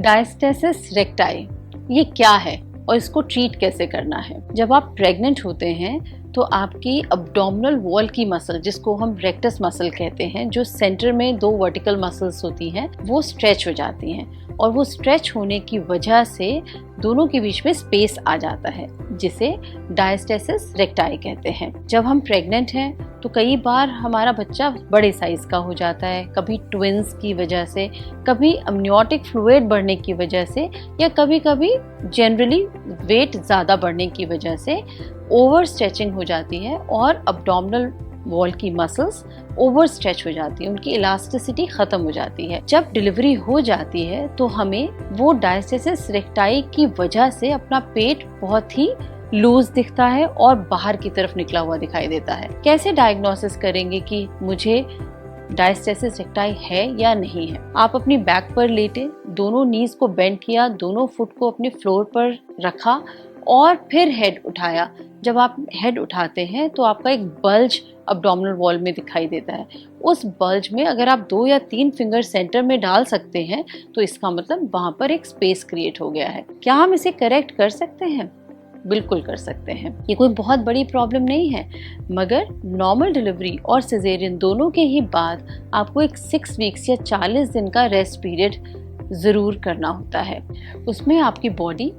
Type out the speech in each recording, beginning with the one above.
Diastasis recti ये क्या है और इसको ट्रीट कैसे करना है? जब आप प्रेग्नेंट होते हैं तो आपकी अब्डोमिनल वॉल की मसल, जिसको हम रेक्टस मसल कहते हैं, जो सेंटर में 2 वर्टिकल मसल्स होती हैं, वो स्ट्रेच हो जाती हैं और वो स्ट्रेच होने की वजह से दोनों के बीच में स्पेस आ जाता है, जिसे डायस्टेसिस रेक्टाई कहते हैं। जब हम प्रेग्नेंट हैं तो कई बार हमारा बच्चा बड़े साइज का हो जाता है, कभी ट्विंस की वजह से, कभी अमनियोटिक फ्लूइड बढ़ने की वजह से, या कभी कभी जनरली वेट ज़्यादा बढ़ने की वजह से ओवर स्ट्रेचिंग हो जाती है और अब्डोमिनल वॉल की मसल्स ओवर स्ट्रेच हो जाती है, उनकी इलास्टिसिटी ख़त्म हो जाती है। जब डिलीवरी हो जाती है तो हमें वो डायस्टेसिस रेक्टाई की वजह से अपना पेट बहुत ही लूज दिखता है और बाहर की तरफ निकला हुआ दिखाई देता है। कैसे डायग्नोसिस करेंगे कि मुझे डायस्टेसिस रेक्टाई है या नहीं है? आप अपनी बैक पर लेटे, दोनों नीज को बेंड किया, दोनों फुट को अपने फ्लोर पर रखा और फिर हेड उठाया। जब आप हेड उठाते हैं तो आपका एक बल्ज अब्डोमिनल वॉल में दिखाई देता है। उस बल्ज में अगर आप 2 या 3 फिंगर सेंटर में डाल सकते हैं तो इसका मतलब वहां पर एक स्पेस क्रिएट हो गया है। क्या हम इसे करेक्ट कर सकते हैं? बिल्कुल कर सकते हैं। ये कोई बहुत बड़ी प्रॉब्लम नहीं है, मगर नॉर्मल डिलीवरी और सिजेरियन दोनों के ही बाद आपको एक 6 वीक्स या 40 दिन का रेस्ट पीरियड ज़रूर करना होता है। उसमें आपकी बॉडी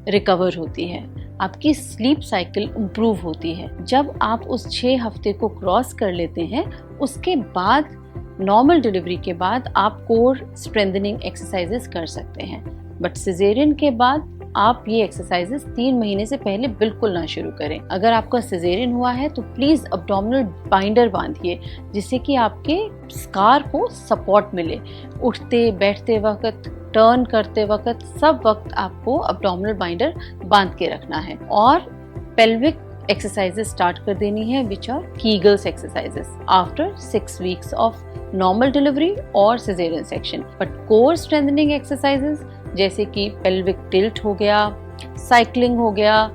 रिकवर होती है, आपकी स्लीप साइकिल इम्प्रूव होती है। जब आप उस 6 हफ्ते को क्रॉस कर लेते हैं, उसके बाद नॉर्मल डिलीवरी के बाद आप कोर स्ट्रेंथनिंग एक्सरसाइजेस कर सकते हैं। बट सिजेरियन के बाद आप ये एक्सरसाइजेस 3 महीने से पहले बिल्कुल ना शुरू करें। अगर आपका सिजेरियन हुआ है तो प्लीज़ अब्डोमिनल बाइंडर बांधिए, जिससे कि आपके स्कार को सपोर्ट मिले। उठते बैठते वक्त, टर्न करते वक्त, सब वक्त आपको अब्डोमिनल बाइंडर बांध के रखना है। और पेल्विक एक्सरसाइजेस स्टार्ट कर देनी है, which are kegels exercises after 6 weeks of normal delivery और caesarean section. But core strengthening exercises जैसे कि पेल्विक टिल्ट हो गया, साइकिलिंग हो गया,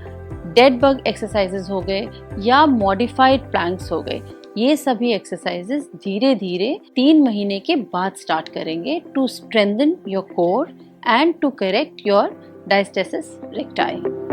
डेड बग एक्सरसाइजेस हो गए या मॉडिफाइड प्लैंक्स हो गए, ये सभी एक्सरसाइजेस धीरे धीरे 3 महीने के बाद स्टार्ट करेंगे to strengthen your core and to correct your diastasis recti.